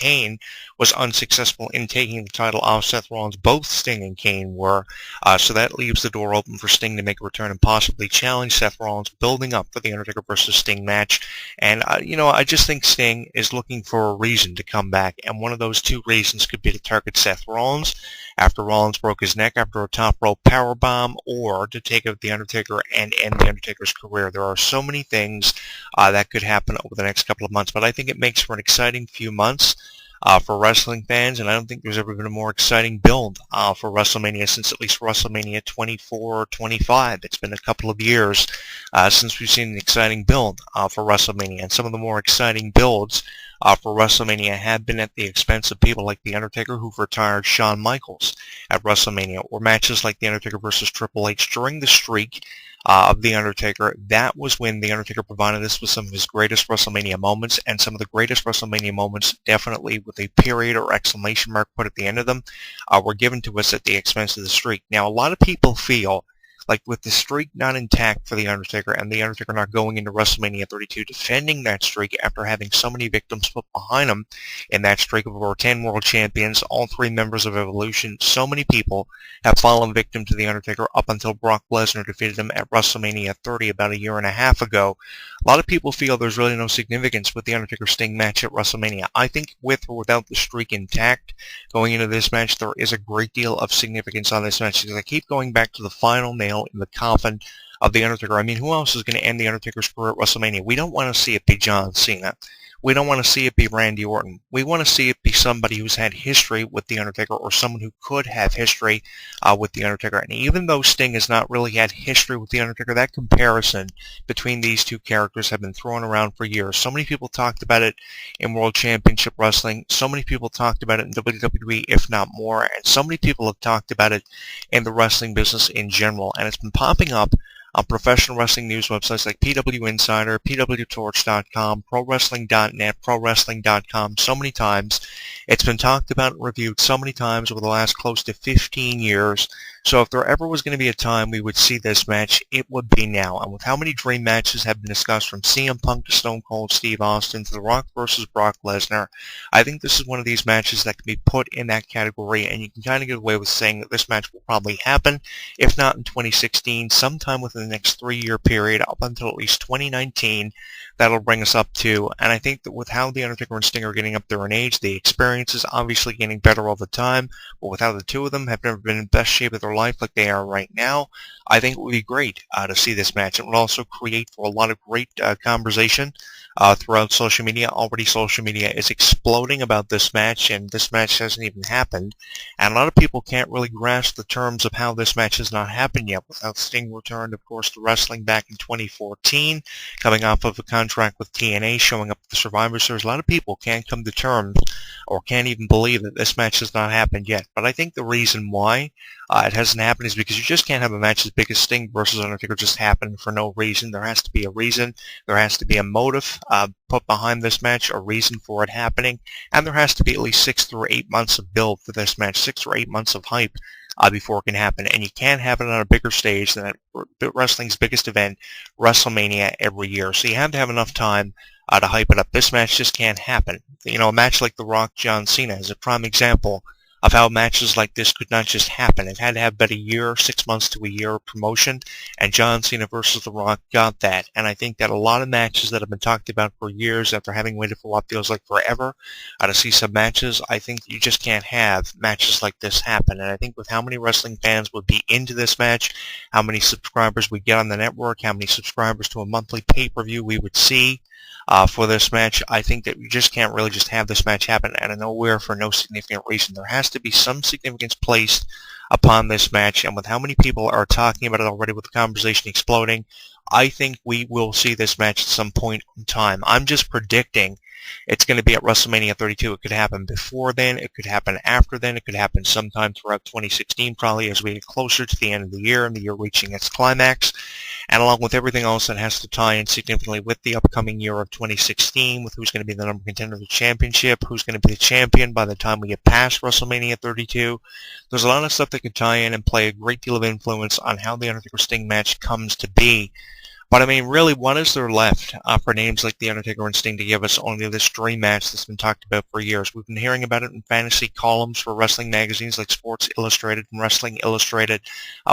Kane was unsuccessful in taking the title off Seth Rollins. Both Sting and Kane were. So that leaves the door open for Sting to make a return and possibly challenge Seth Rollins, building up for the Undertaker versus Sting match. And, I just think Sting is looking for a reason to come back, and one of those two reasons could be to target Seth Rollins after Rollins broke his neck after a top rope powerbomb, or to take out the Undertaker and end the Undertaker's career. There are so many things that could happen over the next couple of months, but I think it makes for an exciting few months for wrestling fans, and I don't think there's ever been a more exciting build for WrestleMania since at least WrestleMania 24 or 25. It's been a couple of years since we've seen an exciting build for WrestleMania, and some of the more exciting builds for WrestleMania have been at the expense of people like The Undertaker, who've retired Shawn Michaels at WrestleMania, or matches like The Undertaker versus Triple H during the streak of The Undertaker. That was when The Undertaker provided us with some of his greatest WrestleMania moments, and some of the greatest WrestleMania moments, definitely with a period or exclamation mark put at the end of them, were given to us at the expense of the streak. Now, a lot of people feel like with the streak not intact for The Undertaker, and The Undertaker not going into WrestleMania 32 defending that streak after having so many victims put behind him in that streak of over 10 world champions, all 3 members of Evolution, so many people have fallen victim to The Undertaker up until Brock Lesnar defeated him at WrestleMania 30 about a year and a half ago. A lot of people feel there's really no significance with the Undertaker-Sting match at WrestleMania. I think with or without the streak intact going into this match, there is a great deal of significance on this match, because I keep going back to the final nail in the coffin of The Undertaker. I mean, who else is going to end The Undertaker's career at WrestleMania? We don't want to see it be John Cena. We don't want to see it be Randy Orton. We want to see it be somebody who's had history with The Undertaker, or someone who could have history with The Undertaker. And even though Sting has not really had history with The Undertaker, that comparison between these two characters have been thrown around for years. So many people talked about it in World Championship Wrestling. So many people talked about it in WWE, if not more. And so many people have talked about it in the wrestling business in general. And it's been popping up on professional wrestling news websites like PW Insider, PWTorch.com, ProWrestling.net, ProWrestling.com so many times. It's been talked about and reviewed so many times over the last close to 15 years. So if there ever was going to be a time we would see this match, it would be now. And with how many dream matches have been discussed, from CM Punk to Stone Cold Steve Austin to The Rock versus Brock Lesnar, I think this is one of these matches that can be put in that category, and you can kind of get away with saying that this match will probably happen, if not in 2016, sometime within the next 3-year period, up until at least 2019. That'll bring us up to, and I think that with how The Undertaker and Sting are getting up there in age, the experience is obviously getting better all the time, but with how the two of them have never been in best shape of their life like they are right now, I think it would be great to see this match. It would also create for a lot of great conversation throughout social media. Already social media is exploding about this match, and this match hasn't even happened. And a lot of people can't really grasp the terms of how this match has not happened yet. Without Sting returned, of course, to wrestling back in 2014, coming off of a contract with TNA, showing up at the Survivor Series, a lot of people can't come to terms or can't even believe that this match has not happened yet. But I think the reason why it hasn't happened is because you just can't have a match as big as Sting versus Undertaker just happen for no reason. There has to be a reason. There has to be a motive put behind this match, a reason for it happening, and there has to be at least 6 or 8 months of build for this match, 6 or 8 months of hype before it can happen. And you can't have it on a bigger stage than wrestling's biggest event, WrestleMania, every year. So you have to have enough time to hype it up. This match just can't happen. A match like The Rock, John Cena is a prime example of how matches like this could not just happen. It had to have about a year, 6 months to a year of promotion, and John Cena versus The Rock got that. And I think that a lot of matches that have been talked about for years, after having waited for what feels like forever to see some matches, I think you just can't have matches like this happen. And I think with how many wrestling fans would be into this match, how many subscribers we get on the network, how many subscribers to a monthly pay-per-view we would see for this match, I think that you just can't really just have this match happen out of nowhere for no significant reason. There has to be some significance placed upon this match, and with how many people are talking about it already, with the conversation exploding, I think we will see this match at some point in time. I'm just predicting it's going to be at WrestleMania 32. It could happen before then. It could happen after then. It could happen sometime throughout 2016, probably as we get closer to the end of the year and the year reaching its climax. And along with everything else that has to tie in significantly with the upcoming year of 2016, with who's going to be the number one contender of the championship, who's going to be the champion by the time we get past WrestleMania 32. There's a lot of stuff that could tie in and play a great deal of influence on how the Undertaker Sting match comes to be. But I mean, really, what is there left for names like The Undertaker and Sting to give us only this dream match that's been talked about for years? We've been hearing about it in fantasy columns for wrestling magazines like Sports Illustrated and Wrestling Illustrated.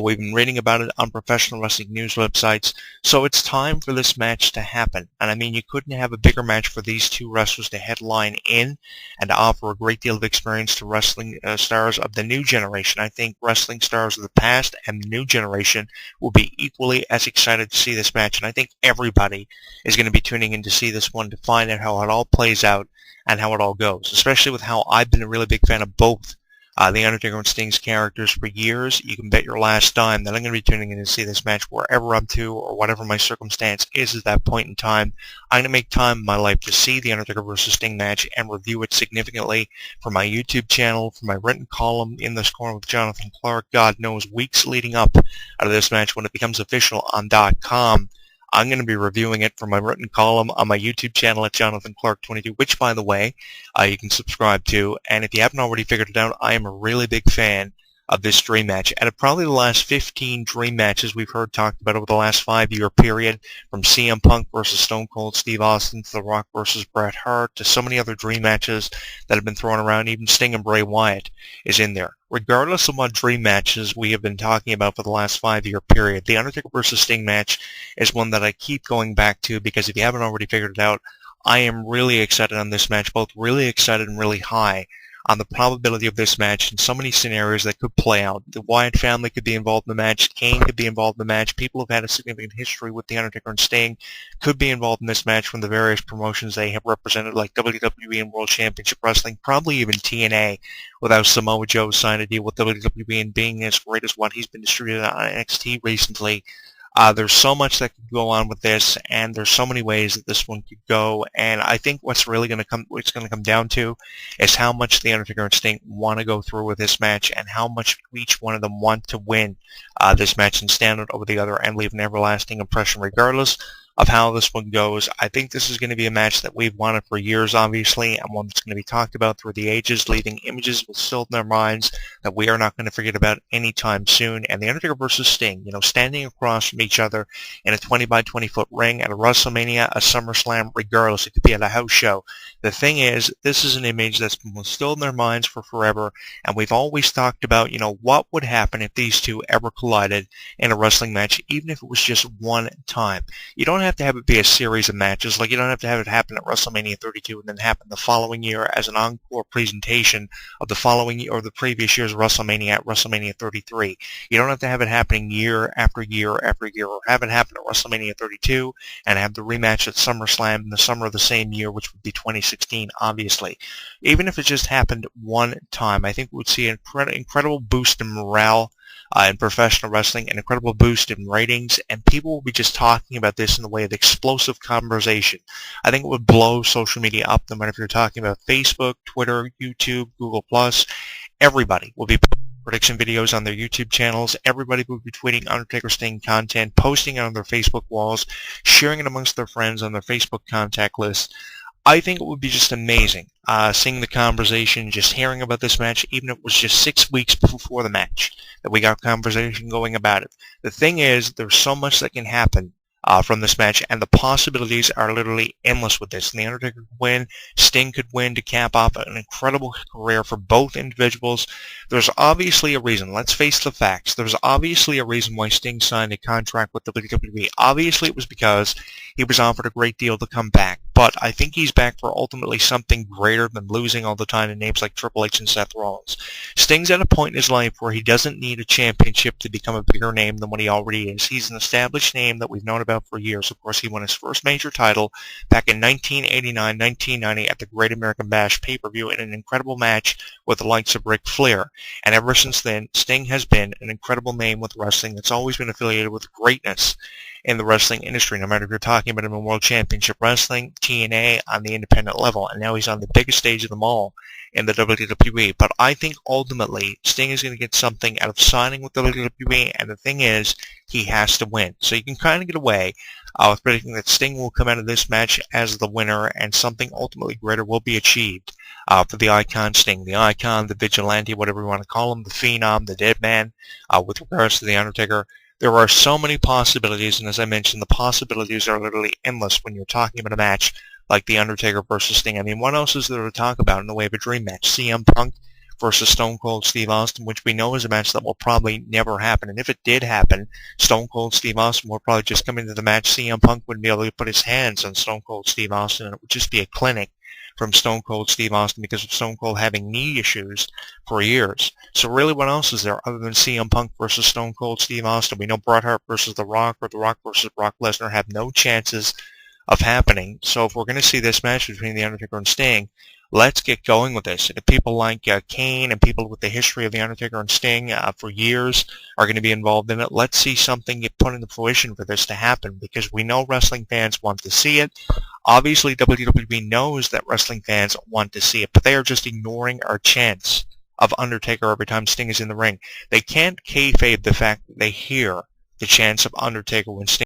We've been reading about it on professional wrestling news websites. So it's time for this match to happen. And I mean, you couldn't have a bigger match for these two wrestlers to headline in and to offer a great deal of experience to wrestling stars of the new generation. I think wrestling stars of the past and the new generation will be equally as excited to see this match, and I think everybody is going to be tuning in to see this one to find out how it all plays out and how it all goes, especially with how I've been a really big fan of both The Undertaker and Sting's characters for years. You can bet your last dime that I'm going to be tuning in to see this match wherever I'm to or whatever my circumstance is at that point in time. I'm going to make time in my life to see The Undertaker versus Sting match and review it significantly for my YouTube channel, for my written column in this corner with Jonathan Clarke. God knows, weeks leading up out of this match when it becomes official on .com. I'm going to be reviewing it for my written column on my YouTube channel at Jonathan Clarke 22, which, by the way, you can subscribe to. And if you haven't already figured it out, I am a really big fan of this dream match. Out of probably the last 15 dream matches we've heard talked about over the last 5-year period, from CM Punk versus Stone Cold Steve Austin to The Rock versus Bret Hart to so many other dream matches that have been thrown around, even Sting and Bray Wyatt is in there. Regardless of what dream matches we have been talking about for the last 5-year period, the Undertaker versus Sting match is one that I keep going back to because if you haven't already figured it out, I am really excited on this match, both really excited and really high on the probability of this match in so many scenarios that could play out. The Wyatt family could be involved in the match. Kane could be involved in the match. People who have had a significant history with The Undertaker and Sting could be involved in this match from the various promotions they have represented, like WWE and World Championship Wrestling, probably even TNA, without Samoa Joe signed a deal with WWE and being as great as what he's been distributed on NXT recently. There's so much that could go on with this, and there's so many ways that this one could go. And I think what's going to come down to is how much the Undertaker and Sting want to go through with this match, and how much each one of them want to win this match and stand out over the other and leave an everlasting impression, regardless of how this one goes. I think this is going to be a match that we've wanted for years, obviously, and one that's going to be talked about through the ages, leaving images still in their minds that we are not going to forget about anytime soon. And The Undertaker versus Sting, standing across from each other in a 20 by 20 foot ring at a WrestleMania, a SummerSlam, regardless. It could be at a house show. The thing is, this is an image that's been still in their minds for forever, and we've always talked about, what would happen if these two ever collided in a wrestling match, even if it was just one time. You don't have to have it be a series of matches. Like, you don't have to have it happen at WrestleMania 32 and then happen the following year as an encore presentation of the following or the previous year's WrestleMania at WrestleMania 33. You don't have to have it happening year after year after year, or have it happen at WrestleMania 32 and have the rematch at SummerSlam in the summer of the same year, which would be 2016, obviously. Even if it just happened one time, I think we would see an incredible boost in morale in professional wrestling, an incredible boost in ratings, and people will be just talking about this in the way of explosive conversation. I think it would blow social media up, no matter if you're talking about Facebook, Twitter, YouTube, Google+. Everybody will be putting prediction videos on their YouTube channels. Everybody will be tweeting Undertaker Sting content, posting it on their Facebook walls, sharing it amongst their friends on their Facebook contact list. I think it would be just amazing seeing the conversation, just hearing about this match, even if it was just 6 weeks before the match that we got conversation going about it. The thing is, there's so much that can happen from this match, and the possibilities are literally endless with this. And The Undertaker could win, Sting could win to cap off an incredible career for both individuals. There's obviously a reason. Let's face the facts. There's obviously a reason why Sting signed a contract with WWE. Obviously, it was because he was offered a great deal to come back. But I think he's back for ultimately something greater than losing all the time to names like Triple H and Seth Rollins. Sting's at a point in his life where he doesn't need a championship to become a bigger name than what he already is. He's an established name that we've known about for years. Of course, he won his first major title back in 1989-1990 at the Great American Bash pay-per-view in an incredible match with the likes of Ric Flair. And ever since then, Sting has been an incredible name with wrestling that's always been affiliated with greatness in the wrestling industry, no matter if you're talking about him in World Championship Wrestling, TNA, on the independent level, and now he's on the biggest stage of them all in the WWE. But I think ultimately Sting is going to get something out of signing with the WWE, and the thing is, he has to win. So you can kind of get away with predicting that Sting will come out of this match as the winner, and something ultimately greater will be achieved for the icon Sting, the icon, the vigilante, whatever you want to call him, the phenom, the dead man, with regards to The Undertaker. There are so many possibilities, and as I mentioned, the possibilities are literally endless when you're talking about a match like The Undertaker versus Sting. I mean, what else is there to talk about in the way of a dream match? CM Punk versus Stone Cold Steve Austin, which we know is a match that will probably never happen. And if it did happen, Stone Cold Steve Austin will probably just come into the match. CM Punk wouldn't be able to put his hands on Stone Cold Steve Austin, and it would just be a clinic from Stone Cold Steve Austin because of Stone Cold having knee issues for years. So really, what else is there other than CM Punk versus Stone Cold Steve Austin? We know Bret Hart versus The Rock or The Rock versus Brock Lesnar have no chances of happening. So if we're going to see this match between The Undertaker and Sting, let's get going with this. And if people like Kane and people with the history of The Undertaker and Sting for years are going to be involved in it, let's see something get put into fruition for this to happen, because we know wrestling fans want to see it. Obviously, WWE knows that wrestling fans want to see it, but they are just ignoring our chance of Undertaker every time Sting is in the ring. They can't kayfabe the fact that they hear the chance of Undertaker when Sting